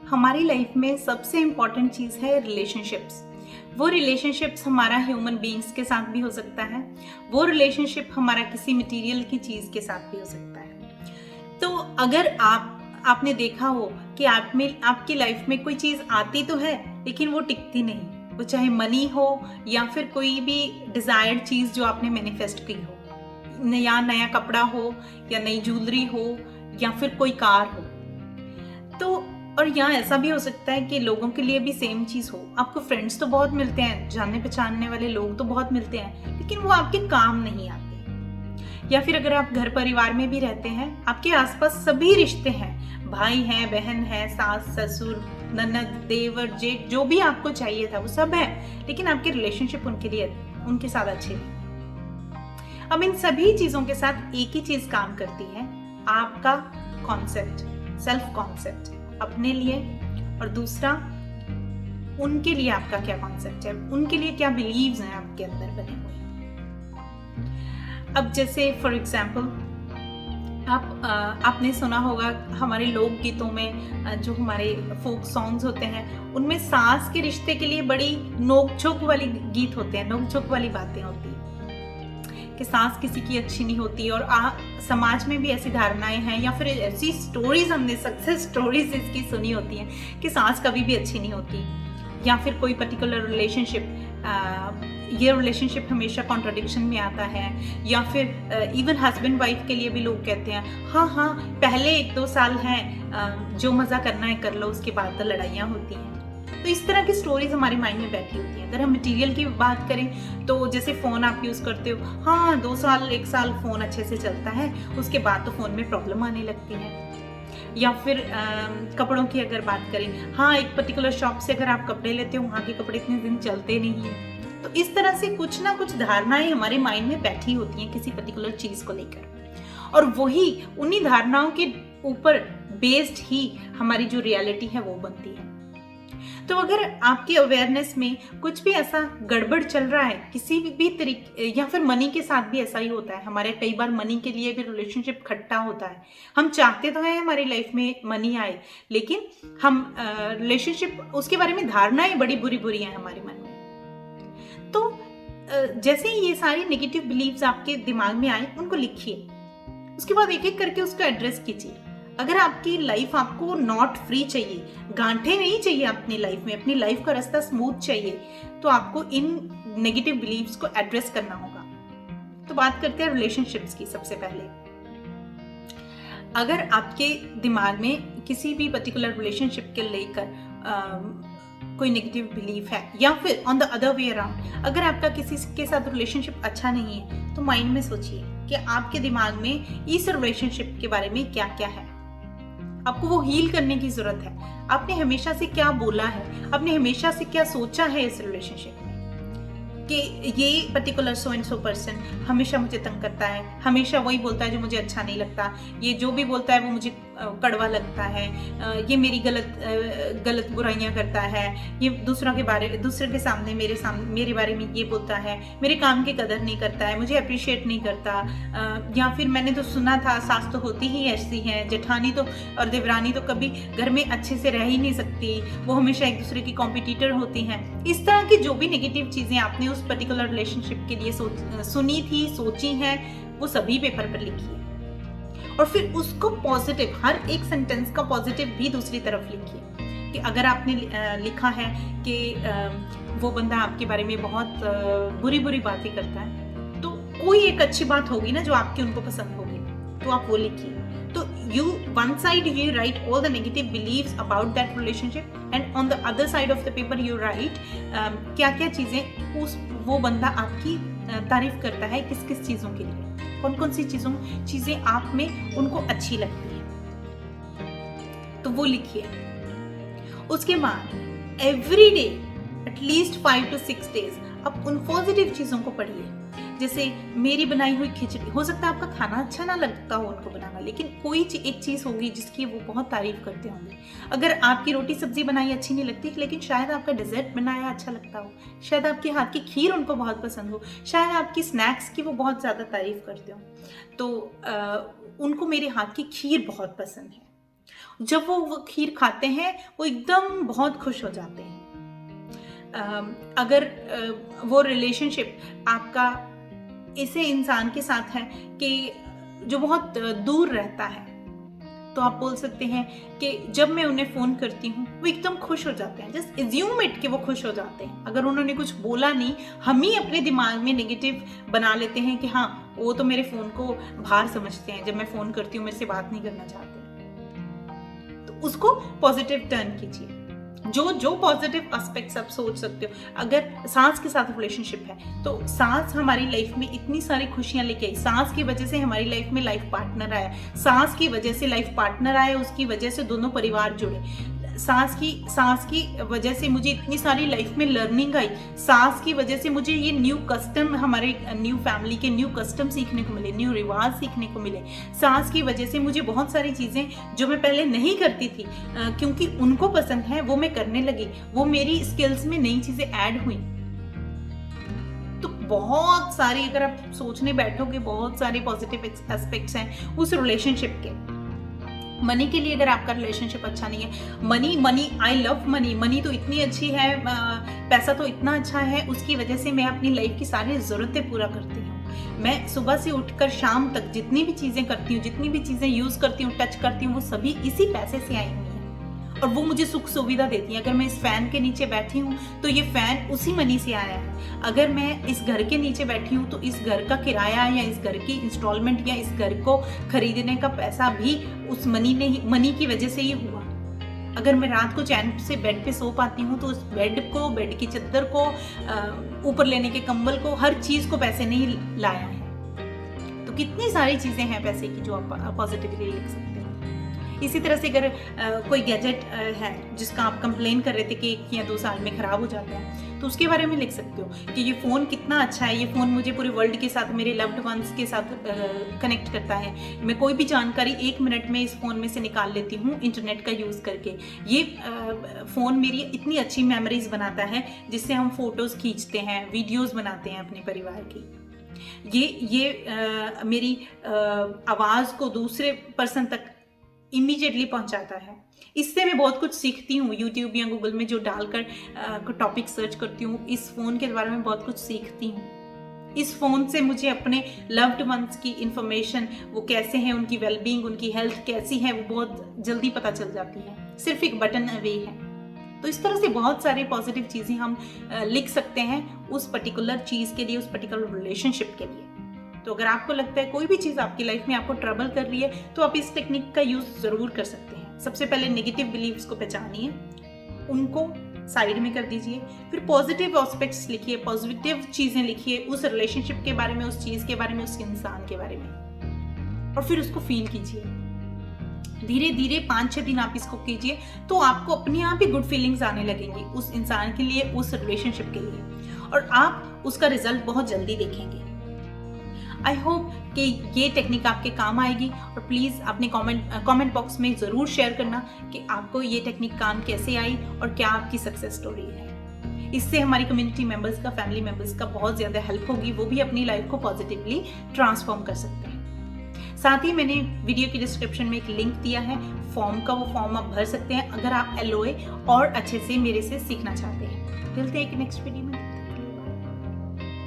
हमारी लाइफ में सबसे इम्पॉर्टेंट चीज़ है रिलेशनशिप्स। वो रिलेशनशिप्स हमारा ह्यूमन बीइंग्स के साथ भी हो सकता है, वो रिलेशनशिप हमारा किसी मटेरियल की चीज़ के साथ भी हो सकता है। तो अगर आपने देखा हो कि आपकी लाइफ में कोई चीज़ आती तो है लेकिन वो टिकती नहीं, वो चाहे मनी हो या फिर कोई भी डिज़ायर्ड चीज़ जो आपने मैनिफेस्ट की हो, या नया कपड़ा हो या नई ज्वेलरी हो या फिर कोई कार हो। तो और यहाँ ऐसा भी हो सकता है कि लोगों के लिए भी सेम चीज़ हो। आपको फ्रेंड्स तो बहुत मिलते हैं, जानने पहचानने वाले लोग तो बहुत मिलते हैं, लेकिन वो आपके काम नहीं आते। या फिर अगर आप घर परिवार में भी रहते हैं, आपके आसपास सभी रिश्ते हैं, भाई हैं, बहन है, सास ससुर, ननद, देवर, जेठ, जो भी आपको चाहिए था वो सब है, लेकिन आपके रिलेशनशिप उनके साथ अच्छे नहीं। अब इन सभी चीज़ों के साथ एक ही चीज़ काम करती है, आपका कॉन्सेप्ट, सेल्फ कॉन्सेप्ट अपने लिए, और दूसरा उनके लिए आपका क्या कॉन्सेप्ट है, उनके लिए क्या बिलीव्स हैं आपके अंदर बने हुए। अब जैसे फॉर एग्जाम्पल आपने सुना होगा हमारे लोक गीतों में, जो हमारे फोक सॉन्ग्स होते हैं उनमें सास के रिश्ते के लिए बड़ी नोक-झोंक वाली गीत होते हैं, नोक-झोंक वाली बातें होती हैं कि सास किसी की अच्छी नहीं होती। और समाज में भी ऐसी धारणाएं हैं या फिर ऐसी स्टोरीज, हमने सक्सेस स्टोरीज इसकी सुनी होती हैं कि सास कभी भी अच्छी नहीं होती, या फिर कोई पर्टिकुलर रिलेशनशिप, ये रिलेशनशिप हमेशा कॉन्ट्रडिक्शन में आता है, या फिर इवन हस्बैंड वाइफ के लिए भी लोग कहते हैं हाँ पहले 1-2 साल हैं, जो मज़ा करना है कर लो, उसके बाद तो लड़ाइयाँ होती हैं। तो इस तरह की स्टोरीज हमारे माइंड में बैठी होती हैं। अगर हम मटेरियल की बात करें तो जैसे फ़ोन आप यूज़ करते हो, हाँ 2 साल 1 साल फ़ोन अच्छे से चलता है, उसके बाद तो फ़ोन में प्रॉब्लम आने लगती है। या फिर कपड़ों की अगर बात करें, हाँ एक पर्टिकुलर शॉप से अगर आप कपड़े लेते हो, वहाँ के कपड़े इतने दिन चलते नहीं हैं। तो इस तरह से कुछ ना कुछ धारणाएं हमारे माइंड में बैठी होती हैं किसी पर्टिकुलर चीज़ को लेकर, और वही उन्हीं धारणाओं के ऊपर बेस्ड ही हमारी जो रियलिटी है वो बनती है। तो अगर आपकी अवेयरनेस में कुछ भी ऐसा गड़बड़ चल रहा है किसी भी तरीके, या फिर मनी के साथ भी ऐसा ही होता है, हमारे कई बार मनी के लिए भी रिलेशनशिप खट्टा होता है। हम चाहते तो हैं हमारी लाइफ में मनी आए, लेकिन हम रिलेशनशिप, उसके बारे में धारणाएं बड़ी बुरी बुरी हैं हमारे मन में। तो जैसे ही ये सारी नेगेटिव बिलीव्स आपके दिमाग में आए, उनको लिखिए, उसके बाद एक एक करके उसको एड्रेस कीजिए। अगर आपकी लाइफ आपको नॉट फ्री चाहिए, गांठें नहीं चाहिए अपनी लाइफ में, अपनी लाइफ का रास्ता स्मूथ चाहिए, तो आपको इन नेगेटिव बिलीव्स को एड्रेस करना होगा। तो बात करते हैं रिलेशनशिप्स की। सबसे पहले, अगर आपके दिमाग में किसी भी पर्टिकुलर रिलेशनशिप के लेकर कोई नेगेटिव बिलीफ है, या फिर on the other way around, अगर आपका किसी के साथ रिलेशनशिप अच्छा नहीं है, तो माइंड में सोचिए कि आपके दिमाग में इस रिलेशनशिप के बारे में क्या क्या है। आपको वो हील करने की जरूरत है। आपने हमेशा से क्या बोला है, आपने हमेशा से क्या सोचा है इस रिलेशनशिप में, कि ये particular so and so person हमेशा मुझे तंग करता है, हमेशा वही बोलता है जो मुझे अच्छा नहीं लगता, ये जो भी बोलता है वो मुझे कड़वा लगता है, ये मेरी गलत बुराइयां करता है, ये दूसरे के सामने मेरे बारे में ये बोलता है, मेरे काम की कदर नहीं करता है, मुझे अप्रिशिएट नहीं करता, या फिर मैंने तो सुना था सास तो होती ही ऐसी हैं, जेठानी तो और देवरानी तो कभी घर में अच्छे से रह ही नहीं सकती, वो हमेशा एक दूसरे की कॉम्पिटिटर होती हैं। इस तरह की जो भी नेगेटिव चीज़ें आपने उस पर्टिकुलर रिलेशनशिप के लिए सुनी थी, सोची हैं, वो सभी पेपर पर लिखिए, और फिर उसको पॉजिटिव, हर एक सेंटेंस का पॉजिटिव भी दूसरी तरफ लिखिए। कि अगर आपने लिखा है कि वो बंदा आपके बारे में बहुत बुरी बुरी बातें करता है, तो कोई एक अच्छी बात होगी ना जो आपकी उनको पसंद होगी, तो आप वो लिखिए। तो one side you write all the negative beliefs about that relationship, and on the other side of the paper you write क्या क्या चीज़ें वो बंदा आपकी तारीफ करता है, किस किस चीज़ों के लिए, कौन कौन सी चीज़ें आप में उनको अच्छी लगती है, तो वो लिखिए। उसके बाद every day at least 5 to 6 days आप उन पॉजिटिव चीज़ों को पढ़िए। जैसे मेरी बनाई हुई खिचड़ी, हो सकता है आपका खाना अच्छा ना लगता हो उनको बनाना, लेकिन कोई एक चीज़ होगी जिसकी वो बहुत तारीफ करते होंगे। अगर आपकी रोटी सब्जी बनाई अच्छी नहीं लगती, लेकिन शायद आपका डेजर्ट बनाया अच्छा लगता हो, शायद आपके हाथ की खीर उनको बहुत पसंद हो, शायद आपकी स्नैक्स की वो बहुत ज़्यादा तारीफ करते हो, तो उनको मेरे हाथ की खीर बहुत पसंद है। जब वो खीर खाते हैं वो एकदम बहुत खुश हो जाते हैं। अगर वो रिलेशनशिप आपका ऐसे इंसान के साथ है कि जो बहुत दूर रहता है, तो आप बोल सकते हैं कि जब मैं उन्हें फ़ोन करती हूँ वो एकदम खुश हो जाते हैं। जस्ट एज्यूम इट कि वो खुश हो जाते हैं। अगर उन्होंने कुछ बोला नहीं, हम ही अपने दिमाग में नेगेटिव बना लेते हैं कि हाँ वो तो मेरे फ़ोन को भार समझते हैं, जब मैं फ़ोन करती हूँ मेरे से बात नहीं करना चाहते। तो उसको पॉजिटिव टर्न कीजिए। जो पॉजिटिव एस्पेक्ट्स आप सोच सकते हो। अगर सास के साथ रिलेशनशिप है तो सास हमारी लाइफ में इतनी सारी खुशियां लेके आई, सास की वजह से हमारी लाइफ में लाइफ पार्टनर आया, सास की वजह से लाइफ पार्टनर आया, उसकी वजह से दोनों परिवार जुड़े, सास की वजह से मुझे इतनी सारी लाइफ में लर्निंग आई, सास की वजह से मुझे ये न्यू कस्टम, हमारे न्यू फैमिली के न्यू कस्टम सीखने को मिले, न्यू रिवाज सीखने को मिले, सास की वजह से मुझे बहुत सारी चीज़ें जो मैं पहले नहीं करती थी क्योंकि उनको पसंद है वो मैं करने लगी, वो मेरी स्किल्स में नई चीज़ें ऐड हुई। तो बहुत सारी, अगर आप सोचने बैठोगे, बहुत सारे पॉजिटिव एस्पेक्ट्स हैं उस रिलेशनशिप के। मनी के लिए अगर आपका रिलेशनशिप अच्छा नहीं है, मनी आई लव मनी तो इतनी अच्छी है, पैसा तो इतना अच्छा है, उसकी वजह से मैं अपनी लाइफ की सारी ज़रूरतें पूरा करती हूँ। मैं सुबह से उठकर शाम तक जितनी भी चीज़ें करती हूँ, जितनी भी चीज़ें यूज़ करती हूँ, टच करती हूँ, वो सभी इसी पैसे से आई हुई हैं और वो मुझे सुख सुविधा देती है। अगर मैं इस फैन के नीचे बैठी हूँ तो ये फैन उसी मनी से आया है। अगर मैं इस घर के नीचे बैठी हूँ तो इस घर का किराया या इस घर की इंस्टॉलमेंट या इस घर को खरीदने का पैसा भी उस मनी की वजह से ही हुआ। अगर मैं रात को चैन से बेड पे सो पाती हूँ तो उस बेड को, बेड की चादर को, ऊपर लेने के कंबल को, हर चीज़ को पैसे ने ही लाया है। तो कितनी सारी चीज़ें हैं पैसे की जो आप पॉजिटिवली लिख सकते हैं। इसी तरह से अगर कोई गैजेट है जिसका आप कंप्लेन कर रहे थे कि 1 या 2 साल में ख़राब हो जाता है, तो उसके बारे में लिख सकते हो कि ये फ़ोन कितना अच्छा है, ये फ़ोन मुझे पूरे वर्ल्ड के साथ, मेरे लव्ड वंस के साथ कनेक्ट करता है। मैं कोई भी जानकारी 1 मिनट में इस फ़ोन में से निकाल लेती हूँ इंटरनेट का यूज़ करके। ये फ़ोन मेरी इतनी अच्छी मेमोरीज बनाता है जिससे हम फ़ोटोज़ खींचते हैं, वीडियोज़ बनाते हैं अपने परिवार की। ये मेरी आवाज़ को दूसरे पर्सन तक इमीडिएटली पहुंचाता है। इससे मैं बहुत कुछ सीखती हूँ। यूट्यूब या गूगल में जो डालकर टॉपिक सर्च करती हूँ, इस फ़ोन के बारे में बहुत कुछ सीखती हूँ। इस फ़ोन से मुझे अपने लव्ड वंस की इंफॉर्मेशन, वो कैसे हैं, उनकी वेलबींग, उनकी हेल्थ कैसी है, वो बहुत जल्दी पता चल जाती है। सिर्फ एक बटन अवे है। तो इस तरह से बहुत सारे पॉजिटिव चीज़ें हम लिख सकते हैं उस पर्टिकुलर चीज़ के लिए, उस पर्टिकुलर रिलेशनशिप के लिए। तो अगर आपको लगता है कोई भी चीज़ आपकी लाइफ में आपको ट्रबल कर रही है तो आप इस टेक्निक का यूज़ ज़रूर कर सकते हैं। सबसे पहले नेगेटिव बिलीव्स को पहचानिए, उनको साइड में कर दीजिए, फिर पॉजिटिव एस्पेक्ट्स लिखिए, पॉजिटिव चीज़ें लिखिए उस रिलेशनशिप के बारे में, उस चीज़ के बारे में, उस इंसान के बारे में, और फिर उसको फील कीजिए। धीरे धीरे 5-6 दिन आप इसको कीजिए तो आपको अपने आप ही गुड फीलिंग्स आने लगेंगी उस इंसान के लिए, उस रिलेशनशिप के लिए, और आप उसका रिजल्ट बहुत जल्दी देखेंगे। आई होप कि ये टेक्निक आपके काम आएगी, और प्लीज़ अपने कमेंट बॉक्स में ज़रूर शेयर करना कि आपको ये टेक्निक काम कैसे आई और क्या आपकी सक्सेस स्टोरी है। इससे हमारी कम्युनिटी मेंबर्स का, फैमिली मेंबर्स का बहुत ज़्यादा हेल्प होगी, वो भी अपनी लाइफ को पॉजिटिवली ट्रांसफॉर्म कर सकते हैं। साथ ही मैंने वीडियो की डिस्क्रिप्शन में एक लिंक दिया है फॉर्म का, वो फॉर्म आप भर सकते हैं अगर आप LOA और अच्छे से मेरे से सीखना चाहते हैं। मिलते हैं एक नेक्स्ट वीडियो में।